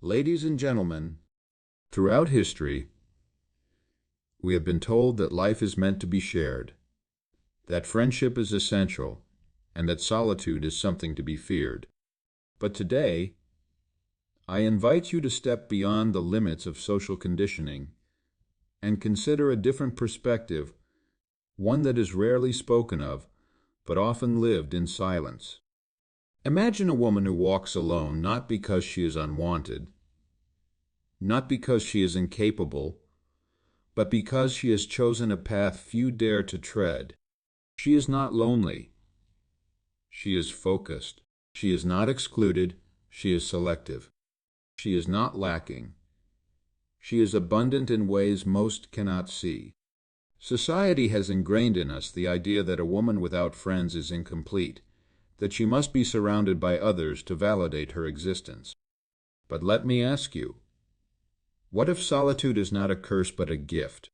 Ladies and gentlemen, throughout history, we have been told that life is meant to be shared, that friendship is essential, and that solitude is something to be feared. But today, I invite you to step beyond the limits of social conditioning and consider a different perspective, one that is rarely spoken of, but often lived in silence. Imagine a woman who walks alone not because she is unwanted, not because she is incapable, but because she has chosen a path few dare to tread. She is not lonely. She is focused. She is not excluded. She is selective. She is not lacking. She is abundant in ways most cannot see. Society has ingrained in us the idea that a woman without friends is incomplete, that she must be surrounded by others to validate her existence. But let me ask you, what if solitude is not a curse but a gift?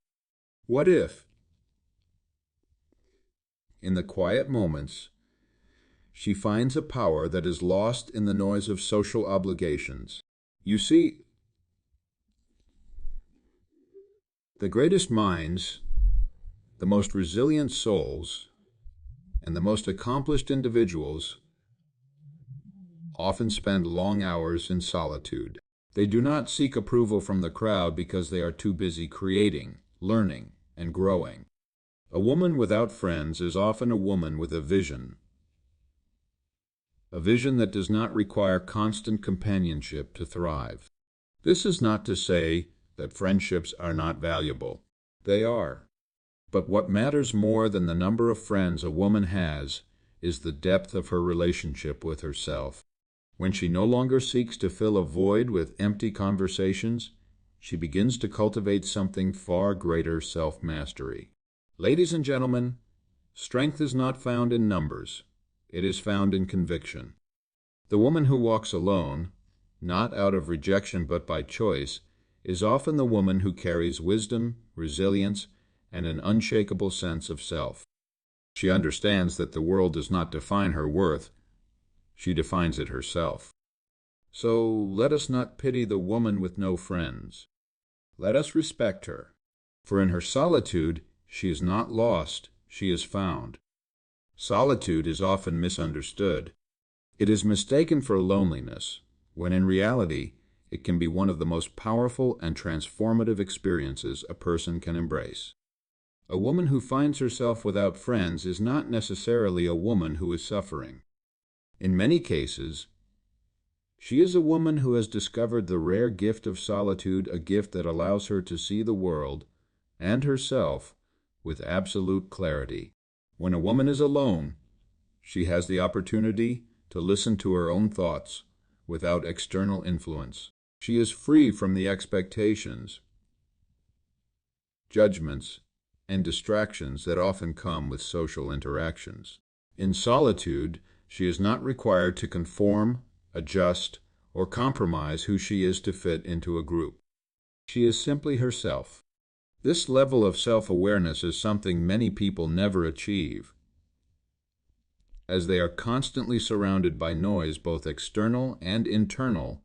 What if, in the quiet moments, she finds a power that is lost in the noise of social obligations? You see, the greatest minds, the most resilient souls, and the most accomplished individuals often spend long hours in solitude. They do not seek approval from the crowd because they are too busy creating, learning, and growing. A woman without friends is often a woman with a vision that does not require constant companionship to thrive. This is not to say that friendships are not valuable. They are. But what matters more than the number of friends a woman has is the depth of her relationship with herself. When she no longer seeks to fill a void with empty conversations, she begins to cultivate something far greater: self-mastery. Ladies and gentlemen, strength is not found in numbers. It is found in conviction. The woman who walks alone, not out of rejection but by choice, is often the woman who carries wisdom, resilience, and an unshakable sense of self. She understands that the world does not define her worth. She defines it herself. So let us not pity the woman with no friends. Let us respect her, for in her solitude she is not lost, she is found. Solitude is often misunderstood. It is mistaken for loneliness, when in reality it can be one of the most powerful and transformative experiences a person can embrace. A woman who finds herself without friends is not necessarily a woman who is suffering. In many cases, she is a woman who has discovered the rare gift of solitude, a gift that allows her to see the world and herself with absolute clarity. When a woman is alone, she has the opportunity to listen to her own thoughts without external influence. She is free from the expectations, judgments, and distractions that often come with social interactions. In solitude, she is not required to conform, adjust, or compromise who she is to fit into a group. She is simply herself. This level of self-awareness is something many people never achieve, as they are constantly surrounded by noise, both external and internal,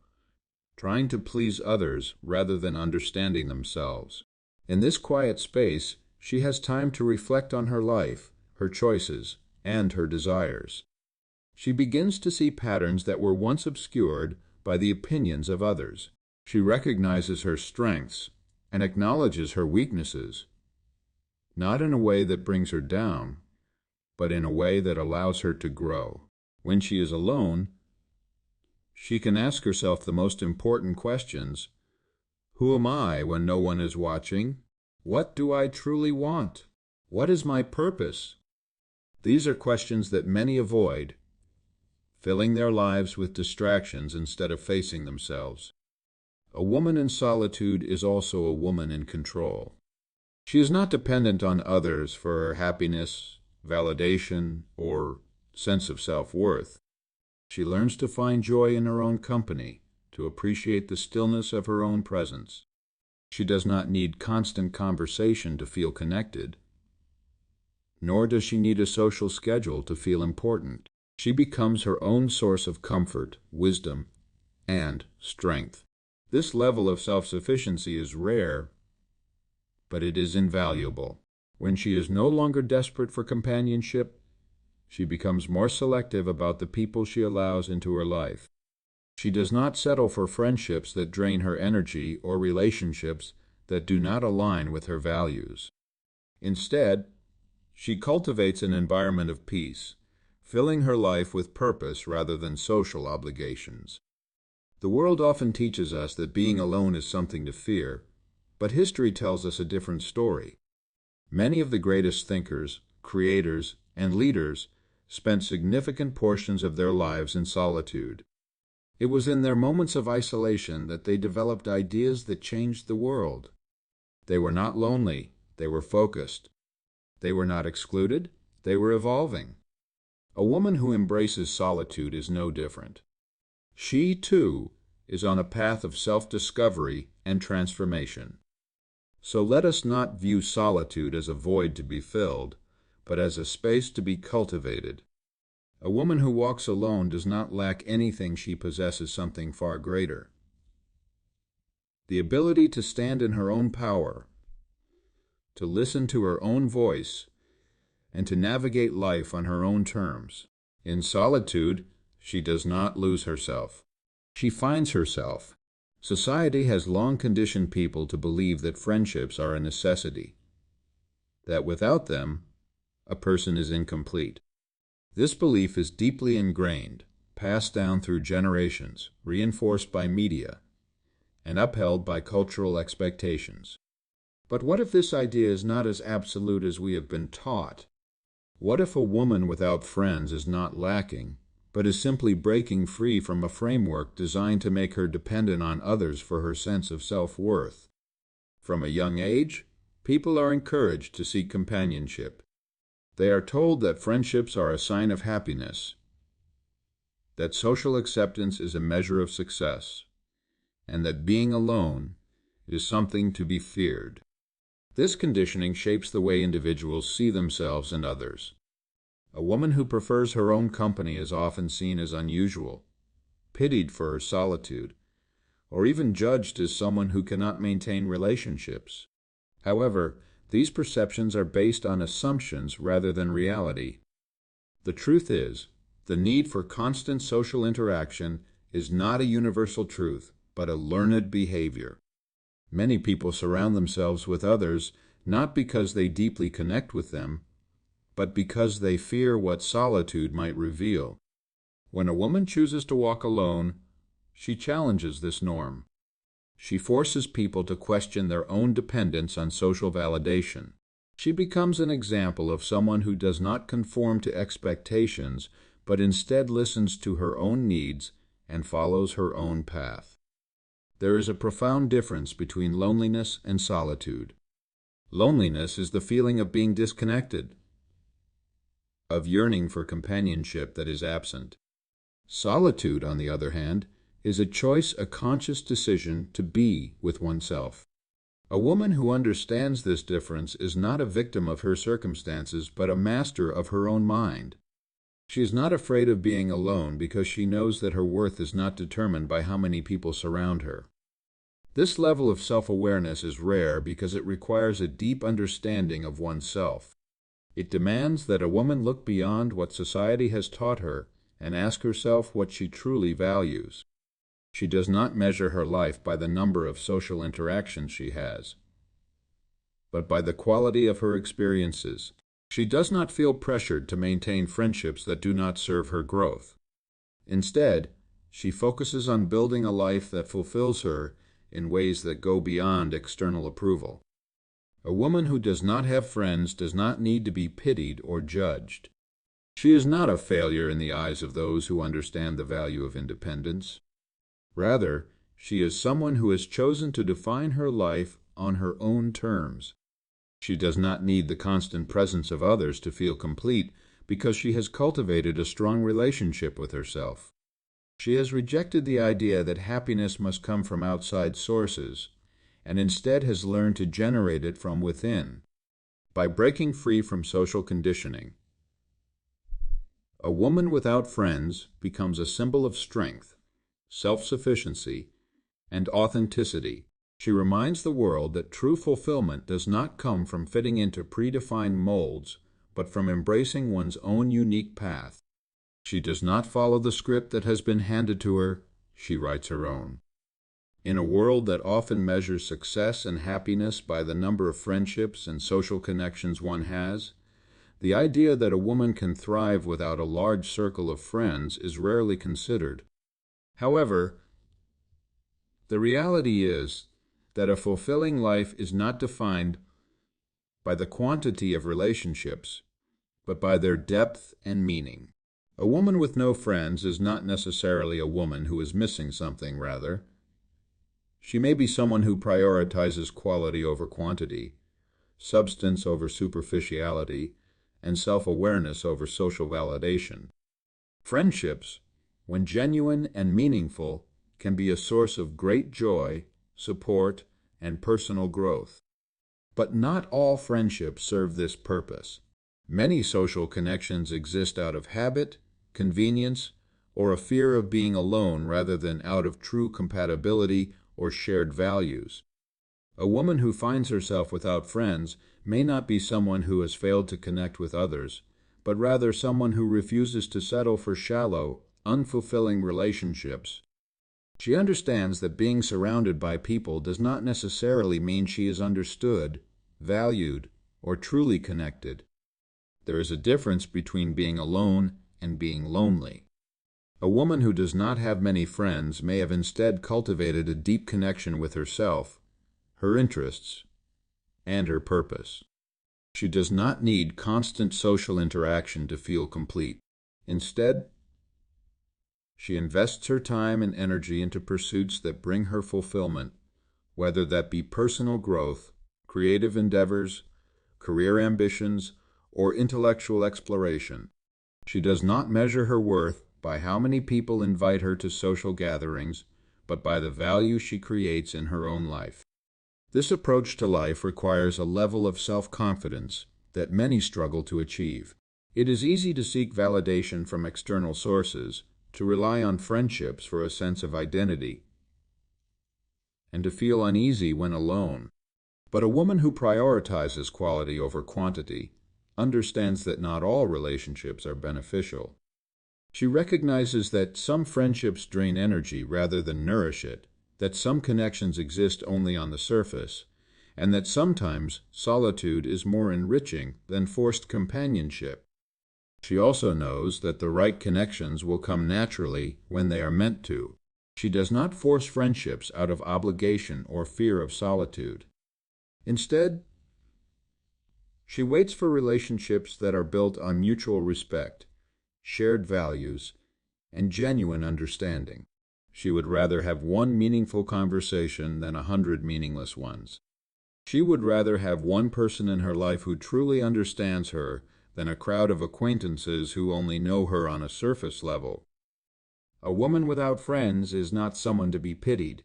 trying to please others rather than understanding themselves. In this quiet space, she has time to reflect on her life, her choices, and her desires. She begins to see patterns that were once obscured by the opinions of others. She recognizes her strengths and acknowledges her weaknesses, not in a way that brings her down, but in a way that allows her to grow. When she is alone, she can ask herself the most important questions. Who am I when no one is watching? What do I truly want? What is my purpose? These are questions that many avoid, filling their lives with distractions instead of facing themselves. A woman in solitude is also a woman in control. She is not dependent on others for her happiness, validation, or sense of self-worth. She learns to find joy in her own company, to appreciate the stillness of her own presence. She does not need constant conversation to feel connected, nor does she need a social schedule to feel important. She becomes her own source of comfort, wisdom, and strength. This level of self-sufficiency is rare, but it is invaluable. When she is no longer desperate for companionship, she becomes more selective about the people she allows into her life. She does not settle for friendships that drain her energy or relationships that do not align with her values. Instead, she cultivates an environment of peace, filling her life with purpose rather than social obligations. The world often teaches us that being alone is something to fear, but history tells us a different story. Many of the greatest thinkers, creators, and leaders spent significant portions of their lives in solitude. It was in their moments of isolation that they developed ideas that changed the world. They were not lonely, they were focused. They were not excluded, they were evolving. A woman who embraces solitude is no different. She, too, is on a path of self-discovery and transformation. So let us not view solitude as a void to be filled, but as a space to be cultivated. A woman who walks alone does not lack anything; she possesses something far greater. The ability to stand in her own power, to listen to her own voice, and to navigate life on her own terms. In solitude, she does not lose herself. She finds herself. Society has long conditioned people to believe that friendships are a necessity, that without them, a person is incomplete. This belief is deeply ingrained, passed down through generations, reinforced by media, and upheld by cultural expectations. But what if this idea is not as absolute as we have been taught? What if a woman without friends is not lacking, but is simply breaking free from a framework designed to make her dependent on others for her sense of self-worth? From a young age, people are encouraged to seek companionship. They are told that friendships are a sign of happiness, that social acceptance is a measure of success, and that being alone is something to be feared. This conditioning shapes the way individuals see themselves and others. A woman who prefers her own company is often seen as unusual, pitied for her solitude, or even judged as someone who cannot maintain relationships. However, these perceptions are based on assumptions rather than reality. The truth is, the need for constant social interaction is not a universal truth, but a learned behavior. Many people surround themselves with others not because they deeply connect with them, but because they fear what solitude might reveal. When a woman chooses to walk alone, she challenges this norm. She forces people to question their own dependence on social validation. She becomes an example of someone who does not conform to expectations, but instead listens to her own needs and follows her own path. There is a profound difference between loneliness and solitude. Loneliness is the feeling of being disconnected, of yearning for companionship that is absent. Solitude, on the other hand, is a choice, a conscious decision to be with oneself. A woman who understands this difference is not a victim of her circumstances, but a master of her own mind. She is not afraid of being alone because she knows that her worth is not determined by how many people surround her. This level of self-awareness is rare because it requires a deep understanding of oneself. It demands that a woman look beyond what society has taught her and ask herself what she truly values. She does not measure her life by the number of social interactions she has, but by the quality of her experiences. She does not feel pressured to maintain friendships that do not serve her growth. Instead, she focuses on building a life that fulfills her in ways that go beyond external approval. A woman who does not have friends does not need to be pitied or judged. She is not a failure in the eyes of those who understand the value of independence. Rather, she is someone who has chosen to define her life on her own terms. She does not need the constant presence of others to feel complete because she has cultivated a strong relationship with herself. She has rejected the idea that happiness must come from outside sources, and instead has learned to generate it from within. By breaking free from social conditioning, a woman without friends becomes a symbol of strength, self-sufficiency, and authenticity. She reminds the world that true fulfillment does not come from fitting into predefined molds, but from embracing one's own unique path. She does not follow the script that has been handed to her, she writes her own. In a world that often measures success and happiness by the number of friendships and social connections one has, the idea that a woman can thrive without a large circle of friends is rarely considered. However, the reality is that a fulfilling life is not defined by the quantity of relationships, but by their depth and meaning. A woman with no friends is not necessarily a woman who is missing something, rather. She may be someone who prioritizes quality over quantity, substance over superficiality, and self-awareness over social validation. Friendships, when genuine and meaningful, can be a source of great joy, support, and personal growth. But not all friendships serve this purpose. Many social connections exist out of habit, convenience, or a fear of being alone rather than out of true compatibility or shared values. A woman who finds herself without friends may not be someone who has failed to connect with others, but rather someone who refuses to settle for shallow, unfulfilling relationships. She understands that being surrounded by people does not necessarily mean she is understood, valued, or truly connected. There is a difference between being alone and being lonely. A woman who does not have many friends may have instead cultivated a deep connection with herself, her interests, and her purpose. She does not need constant social interaction to feel complete. Instead, she invests her time and energy into pursuits that bring her fulfillment, whether that be personal growth, creative endeavors, career ambitions, or intellectual exploration. She does not measure her worth by how many people invite her to social gatherings, but by the value she creates in her own life. This approach to life requires a level of self-confidence that many struggle to achieve. It is easy to seek validation from external sources, to rely on friendships for a sense of identity, and to feel uneasy when alone. But a woman who prioritizes quality over quantity understands that not all relationships are beneficial. She recognizes that some friendships drain energy rather than nourish it, that some connections exist only on the surface, and that sometimes solitude is more enriching than forced companionship. She also knows that the right connections will come naturally when they are meant to. She does not force friendships out of obligation or fear of solitude. Instead, she waits for relationships that are built on mutual respect, shared values, and genuine understanding. She would rather have one meaningful conversation than 100 meaningless ones. She would rather have one person in her life who truly understands her than a crowd of acquaintances who only know her on a surface level. A woman without friends is not someone to be pitied.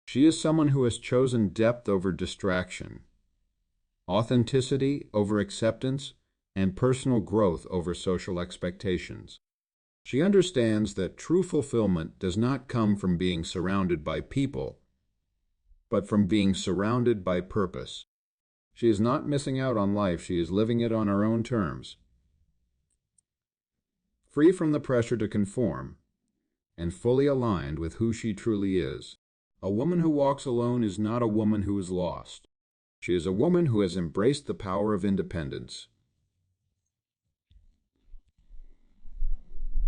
She is someone who has chosen depth over distraction, authenticity over acceptance, and personal growth over social expectations. She understands that true fulfillment does not come from being surrounded by people, but from being surrounded by purpose. She is not missing out on life, she is living it on her own terms, free from the pressure to conform, and fully aligned with who she truly is. A woman who walks alone is not a woman who is lost. She is a woman who has embraced the power of independence.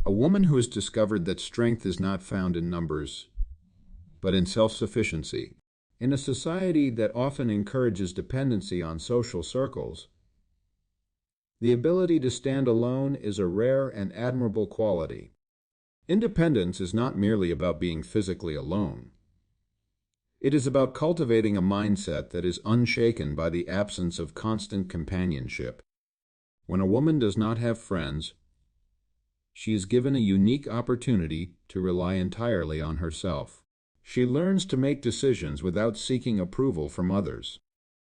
A woman who has discovered that strength is not found in numbers, but in self-sufficiency. In a society that often encourages dependency on social circles, the ability to stand alone is a rare and admirable quality. Independence is not merely about being physically alone. It is about cultivating a mindset that is unshaken by the absence of constant companionship. When a woman does not have friends, she is given a unique opportunity to rely entirely on herself. She learns to make decisions without seeking approval from others.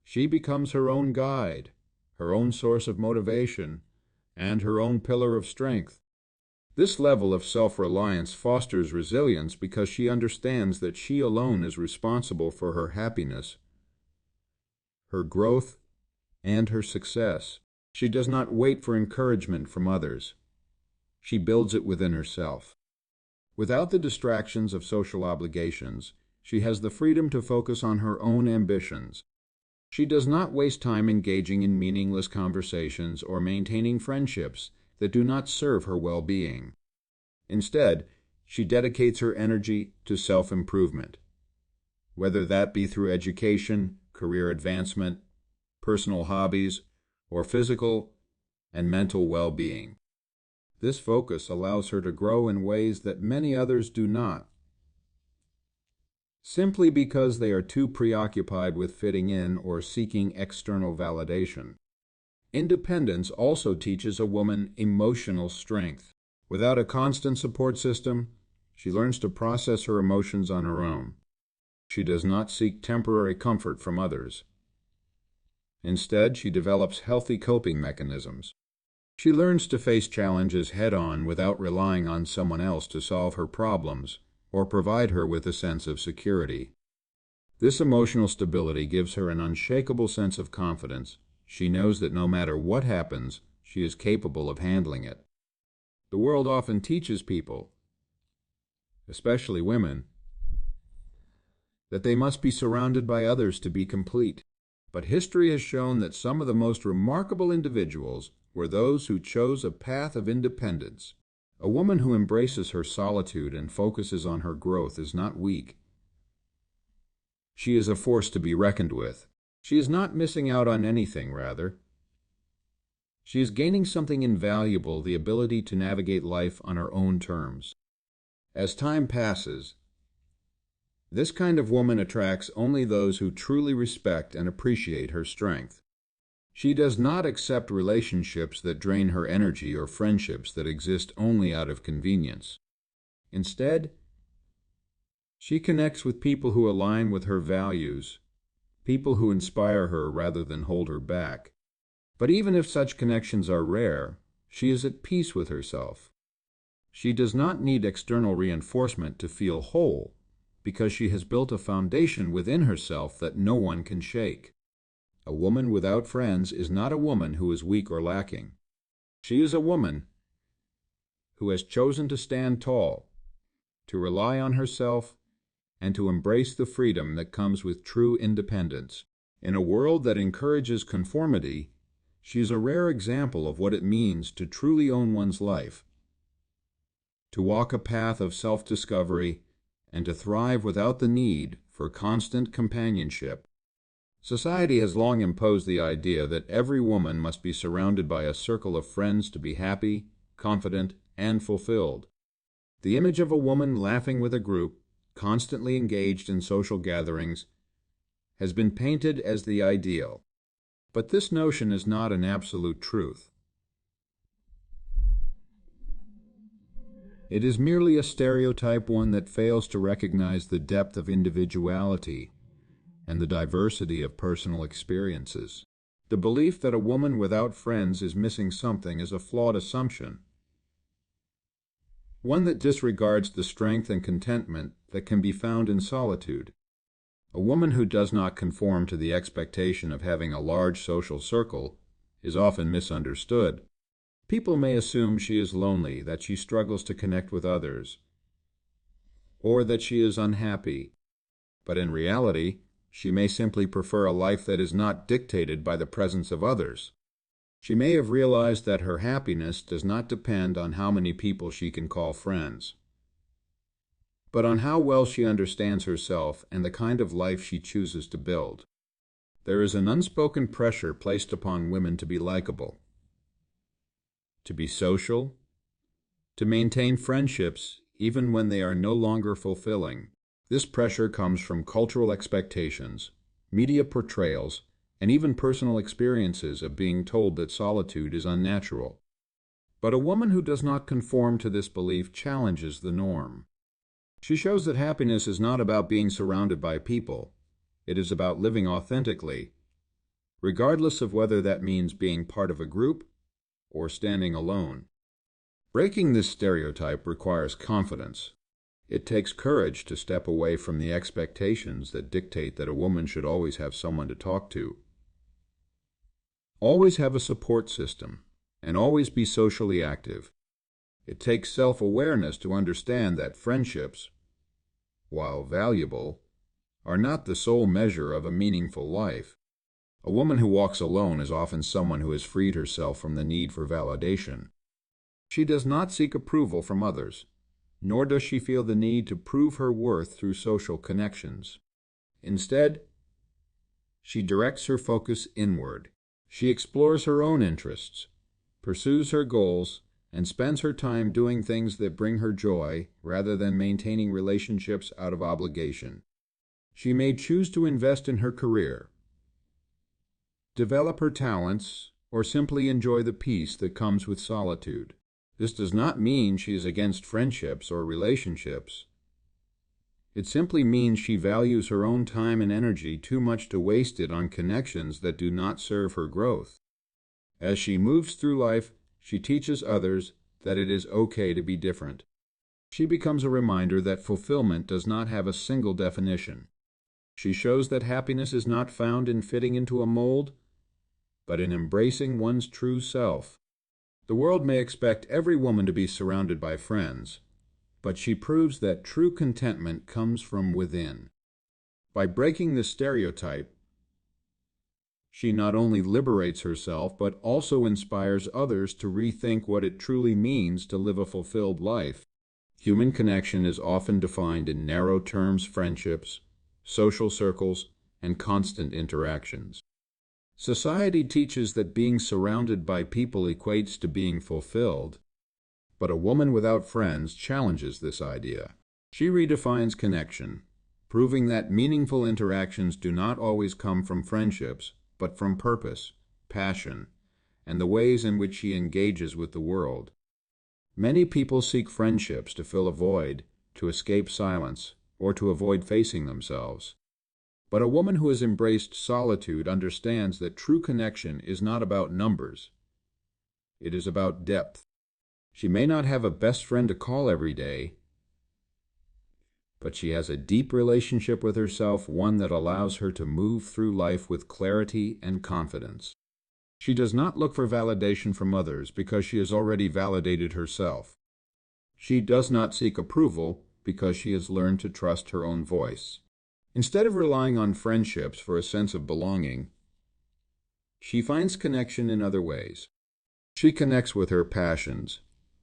She becomes her own guide, her own source of motivation, and her own pillar of strength. This level of self-reliance fosters resilience because she understands that she alone is responsible for her happiness, her growth, and her success. She does not wait for encouragement from others. She builds it within herself. Without the distractions of social obligations, she has the freedom to focus on her own ambitions. She does not waste time engaging in meaningless conversations or maintaining friendships that do not serve her well-being. Instead, she dedicates her energy to self-improvement, whether that be through education, career advancement, personal hobbies, or physical and mental well-being. This focus allows her to grow in ways that many others do not, simply because they are too preoccupied with fitting in or seeking external validation. Independence also teaches a woman emotional strength. Without a constant support system, she learns to process her emotions on her own. She does not seek temporary comfort from others. Instead, she develops healthy coping mechanisms. She learns to face challenges head-on without relying on someone else to solve her problems or provide her with a sense of security. This emotional stability gives her an unshakable sense of confidence. She knows that no matter what happens, she is capable of handling it. The world often teaches people, especially women, that they must be surrounded by others to be complete. But history has shown that some of the most remarkable individuals were those who chose a path of independence. A woman who embraces her solitude and focuses on her growth is not weak. She is a force to be reckoned with. She is not missing out on anything, rather. She is gaining something invaluable, the ability to navigate life on her own terms. As time passes, this kind of woman attracts only those who truly respect and appreciate her strength. She does not accept relationships that drain her energy or friendships that exist only out of convenience. Instead, she connects with people who align with her values, people who inspire her rather than hold her back. But even if such connections are rare, she is at peace with herself. She does not need external reinforcement to feel whole, because she has built a foundation within herself that no one can shake. A woman without friends is not a woman who is weak or lacking. She is a woman who has chosen to stand tall, to rely on herself, and to embrace the freedom that comes with true independence. In a world that encourages conformity, she is a rare example of what it means to truly own one's life, to walk a path of self-discovery, and to thrive without the need for constant companionship. Society has long imposed the idea that every woman must be surrounded by a circle of friends to be happy, confident, and fulfilled. The image of a woman laughing with a group, constantly engaged in social gatherings, has been painted as the ideal. But this notion is not an absolute truth. It is merely a stereotype, one that fails to recognize the depth of individuality and the diversity of personal experiences. The belief that a woman without friends is missing something is a flawed assumption, one that disregards the strength and contentment that can be found in solitude. A woman who does not conform to the expectation of having a large social circle is often misunderstood. People may assume she is lonely, that she struggles to connect with others, or that she is unhappy. But in reality, she may simply prefer a life that is not dictated by the presence of others. She may have realized that her happiness does not depend on how many people she can call friends, but on how well she understands herself and the kind of life she chooses to build. There is an unspoken pressure placed upon women to be likable, to be social, to maintain friendships even when they are no longer fulfilling. This pressure comes from cultural expectations, media portrayals, and even personal experiences of being told that solitude is unnatural. But a woman who does not conform to this belief challenges the norm. She shows that happiness is not about being surrounded by people. It is about living authentically, regardless of whether that means being part of a group or standing alone. Breaking this stereotype requires confidence. It takes courage to step away from the expectations that dictate that a woman should always have someone to talk to, always have a support system, and always be socially active. It takes self-awareness to understand that friendships, while valuable, are not the sole measure of a meaningful life. A woman who walks alone is often someone who has freed herself from the need for validation. She does not seek approval from others, nor does she feel the need to prove her worth through social connections. Instead, she directs her focus inward. She explores her own interests, pursues her goals, and spends her time doing things that bring her joy rather than maintaining relationships out of obligation. She may choose to invest in her career, develop her talents, or simply enjoy the peace that comes with solitude. This does not mean she is against friendships or relationships. It simply means she values her own time and energy too much to waste it on connections that do not serve her growth. As she moves through life, she teaches others that it is okay to be different. She becomes a reminder that fulfillment does not have a single definition. She shows that happiness is not found in fitting into a mold, but in embracing one's true self. The world may expect every woman to be surrounded by friends, but she proves that true contentment comes from within. By breaking the stereotype, she not only liberates herself, but also inspires others to rethink what it truly means to live a fulfilled life. Human connection is often defined in narrow terms: friendships, social circles, and constant interactions. Society teaches that being surrounded by people equates to being fulfilled, but a woman without friends challenges this idea. She redefines connection, proving that meaningful interactions do not always come from friendships, but from purpose, passion, and the ways in which she engages with the world. Many people seek friendships to fill a void, to escape silence, or to avoid facing themselves. But a woman who has embraced solitude understands that true connection is not about numbers. It is about depth. She may not have a best friend to call every day, but she has a deep relationship with herself, one that allows her to move through life with clarity and confidence. She does not look for validation from others because she has already validated herself. She does not seek approval because she has learned to trust her own voice. Instead of relying on friendships for a sense of belonging, she finds connection in other ways. She connects with her passions,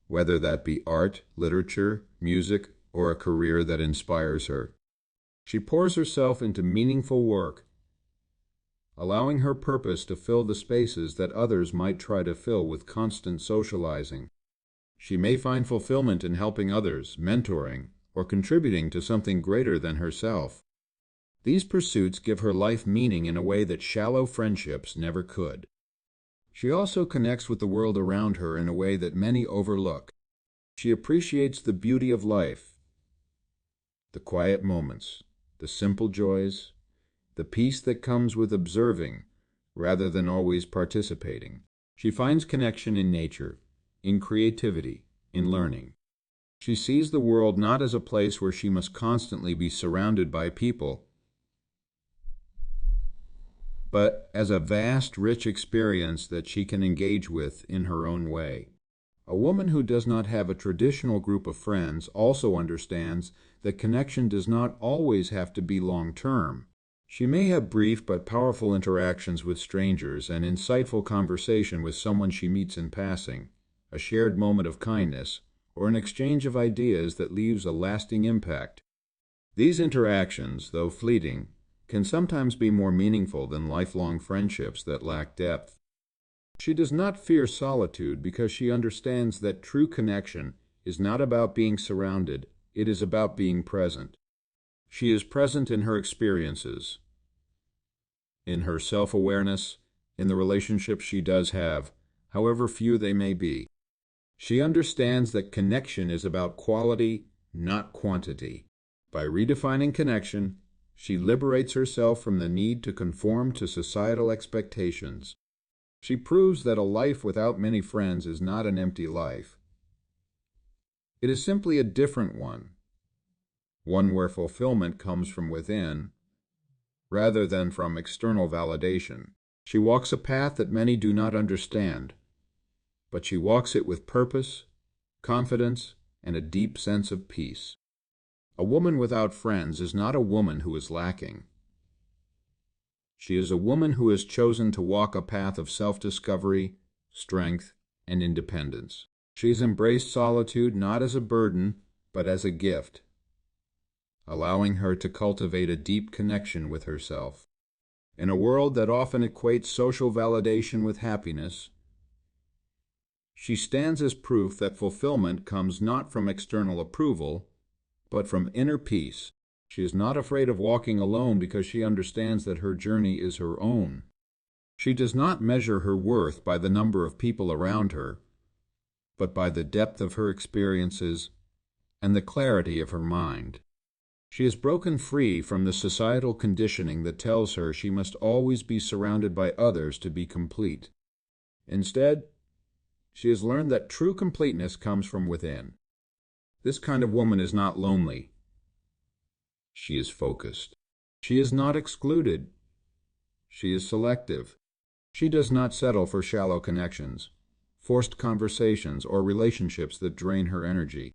whether that be art, literature, music, or a career that inspires her. She pours herself into meaningful work, allowing her purpose to fill the spaces that others might try to fill with constant socializing. She may find fulfillment in helping others, mentoring, or contributing to something greater than herself. These pursuits give her life meaning in a way that shallow friendships never could. She also connects with the world around her in a way that many overlook. She appreciates the beauty of life, the quiet moments, the simple joys, the peace that comes with observing rather than always participating. She finds connection in nature, in creativity, in learning. She sees the world not as a place where she must constantly be surrounded by people, but as a vast, rich experience that she can engage with in her own way. A woman who does not have a traditional group of friends also understands that connection does not always have to be long-term. She may have brief but powerful interactions with strangers, an insightful conversation with someone she meets in passing, a shared moment of kindness, or an exchange of ideas that leaves a lasting impact. These interactions, though fleeting, can sometimes be more meaningful than lifelong friendships that lack depth. She does not fear solitude because she understands that true connection is not about being surrounded, it is about being present. She is present in her experiences, in her self-awareness, in the relationships she does have, however few they may be. She understands that connection is about quality, not quantity. By redefining connection, she liberates herself from the need to conform to societal expectations. She proves that a life without many friends is not an empty life. It is simply a different one where fulfillment comes from within rather than from external validation. She walks a path that many do not understand, but she walks it with purpose, confidence, and a deep sense of peace. A woman without friends is not a woman who is lacking. She is a woman who has chosen to walk a path of self-discovery, strength, and independence. She has embraced solitude not as a burden, but as a gift, allowing her to cultivate a deep connection with herself. In a world that often equates social validation with happiness, she stands as proof that fulfillment comes not from external approval, but from inner peace. She is not afraid of walking alone because she understands that her journey is her own. She does not measure her worth by the number of people around her, but by the depth of her experiences and the clarity of her mind. She has broken free from the societal conditioning that tells her she must always be surrounded by others to be complete. Instead, she has learned that true completeness comes from within. This kind of woman is not lonely. She is focused. She is not excluded. She is selective. She does not settle for shallow connections, forced conversations, or relationships that drain her energy.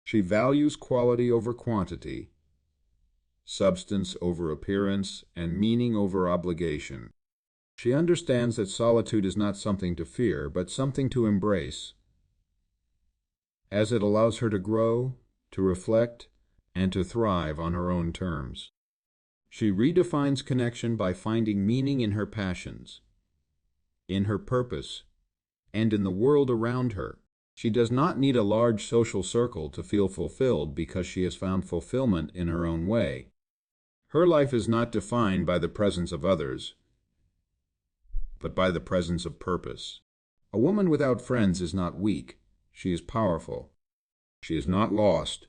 She values quality over quantity, substance over appearance, and meaning over obligation. She understands that solitude is not something to fear, but something to embrace, as it allows her to grow, to reflect, and to thrive on her own terms. She redefines connection by finding meaning in her passions, in her purpose, and in the world around her. She does not need a large social circle to feel fulfilled because she has found fulfillment in her own way. Her life is not defined by the presence of others, but by the presence of purpose. A woman without friends is not weak. She is powerful. She is not lost.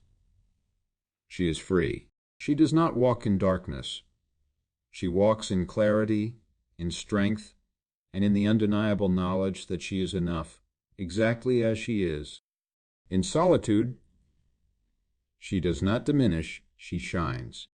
She is free. She does not walk in darkness. She walks in clarity, in strength, and in the undeniable knowledge that she is enough, exactly as she is. In solitude, she does not diminish, she shines.